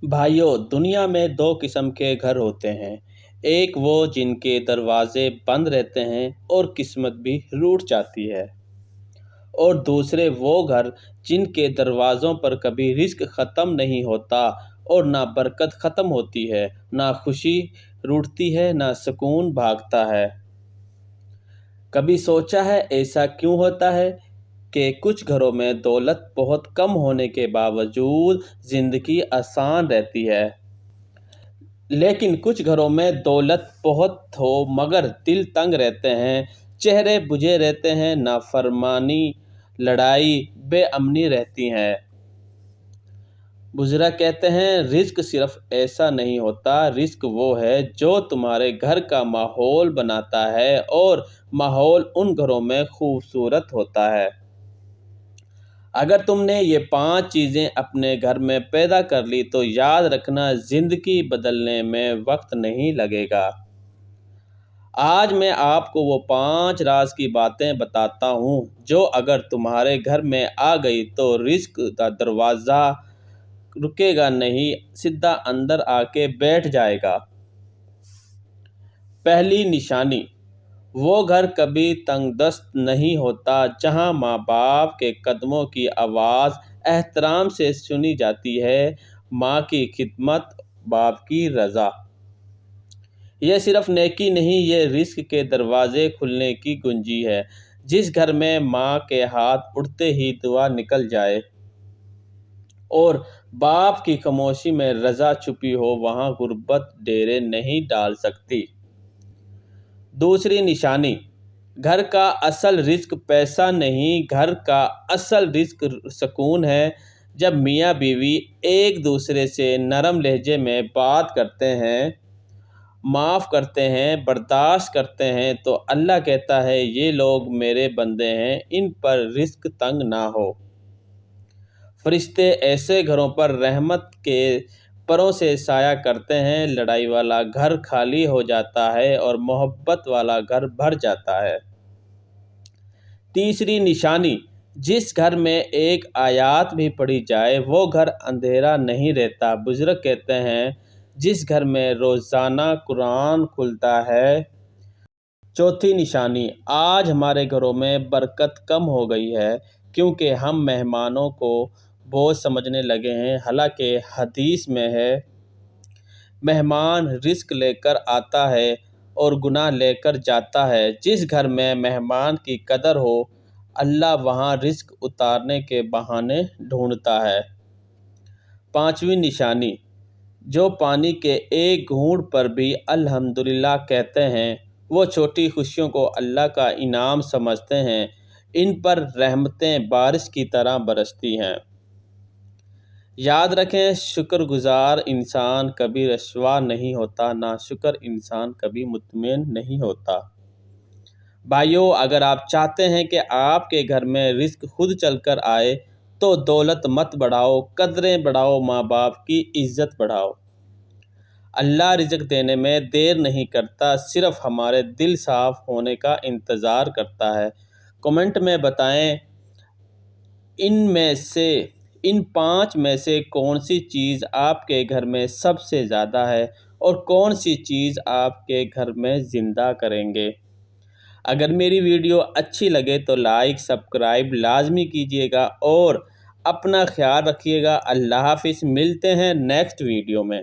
بھائیو، دنیا میں دو قسم کے گھر ہوتے ہیں۔ ایک وہ جن کے دروازے بند رہتے ہیں اور قسمت بھی روٹھ جاتی ہے، اور دوسرے وہ گھر جن کے دروازوں پر کبھی رزق ختم نہیں ہوتا اور نہ برکت ختم ہوتی ہے، نہ خوشی روٹھتی ہے، نہ سکون بھاگتا ہے۔ کبھی سوچا ہے ایسا کیوں ہوتا ہے کہ کچھ گھروں میں دولت بہت کم ہونے کے باوجود زندگی آسان رہتی ہے، لیکن کچھ گھروں میں دولت بہت ہو مگر دل تنگ رہتے ہیں، چہرے بجھے رہتے ہیں، نافرمانی، لڑائی، بے امنی رہتی ہے۔ بزرگ کہتے ہیں رزق صرف ایسا نہیں ہوتا، رزق وہ ہے جو تمہارے گھر کا ماحول بناتا ہے، اور ماحول ان گھروں میں خوبصورت ہوتا ہے۔ اگر تم نے یہ 5 چیزیں اپنے گھر میں پیدا کر لی تو یاد رکھنا زندگی بدلنے میں وقت نہیں لگے گا۔ آج میں آپ کو وہ 5 راز کی باتیں بتاتا ہوں جو اگر تمہارے گھر میں آ گئی تو رزق کا دروازہ رکے گا نہیں، سیدھا اندر آ کے بیٹھ جائے گا۔ پہلی نشانی، وہ گھر کبھی تنگ دست نہیں ہوتا جہاں ماں باپ کے قدموں کی آواز احترام سے سنی جاتی ہے، ماں کی خدمت، باپ کی رضا۔ یہ صرف نیکی نہیں، یہ رزق کے دروازے کھلنے کی کنجی ہے۔ جس گھر میں ماں کے ہاتھ اٹھتے ہی دعا نکل جائے اور باپ کی خاموشی میں رضا چھپی ہو، وہاں غربت ڈیرے نہیں ڈال سکتی۔ دوسری نشانی، گھر کا اصل رزق پیسہ نہیں، گھر کا اصل رزق سکون ہے۔ جب میاں بیوی ایک دوسرے سے نرم لہجے میں بات کرتے ہیں، معاف کرتے ہیں، برداشت کرتے ہیں تو اللہ کہتا ہے یہ لوگ میرے بندے ہیں، ان پر رزق تنگ نہ ہو۔ فرشتے ایسے گھروں پر رحمت کے پروں سے سایہ کرتے ہیں، لڑائی والا گھر خالی ہو جاتا ہے اور محبت والا گھر بھر جاتا ہے۔ تیسری نشانی، جس گھر میں ایک آیات بھی پڑھی جائے وہ گھر اندھیرا نہیں رہتا۔ بزرگ کہتے ہیں جس گھر میں روزانہ قرآن کھلتا ہے۔ چوتھی نشانی، آج ہمارے گھروں میں برکت کم ہو گئی ہے کیونکہ ہم مہمانوں کو بوجھ سمجھنے لگے ہیں، حالانکہ حدیث میں ہے مہمان رزق لے کر آتا ہے اور گناہ لے کر جاتا ہے۔ جس گھر میں مہمان کی قدر ہو، اللہ وہاں رزق اتارنے کے بہانے ڈھونڈتا ہے۔ پانچویں نشانی، جو پانی کے ایک گھونٹ پر بھی الحمدللہ کہتے ہیں، وہ چھوٹی خوشیوں کو اللہ کا انعام سمجھتے ہیں، ان پر رحمتیں بارش کی طرح برستی ہیں۔ یاد رکھیں شکر گزار انسان کبھی رسوا نہیں ہوتا، ناشکر انسان کبھی مطمئن نہیں ہوتا۔ بھائیو، اگر آپ چاہتے ہیں کہ آپ کے گھر میں رزق خود چل کر آئے تو دولت مت بڑھاؤ، قدریں بڑھاؤ، ماں باپ کی عزت بڑھاؤ۔ اللہ رزق دینے میں دیر نہیں کرتا، صرف ہمارے دل صاف ہونے کا انتظار کرتا ہے۔ کمنٹ میں بتائیں ان 5 میں سے کون سی چیز آپ کے گھر میں سب سے زیادہ ہے اور کون سی چیز آپ کے گھر میں زندہ کریں گے۔ اگر میری ویڈیو اچھی لگے تو لائک، سبسکرائب لازمی کیجیے گا اور اپنا خیال رکھیے گا۔ اللہ حافظ، ملتے ہیں نیکسٹ ویڈیو میں۔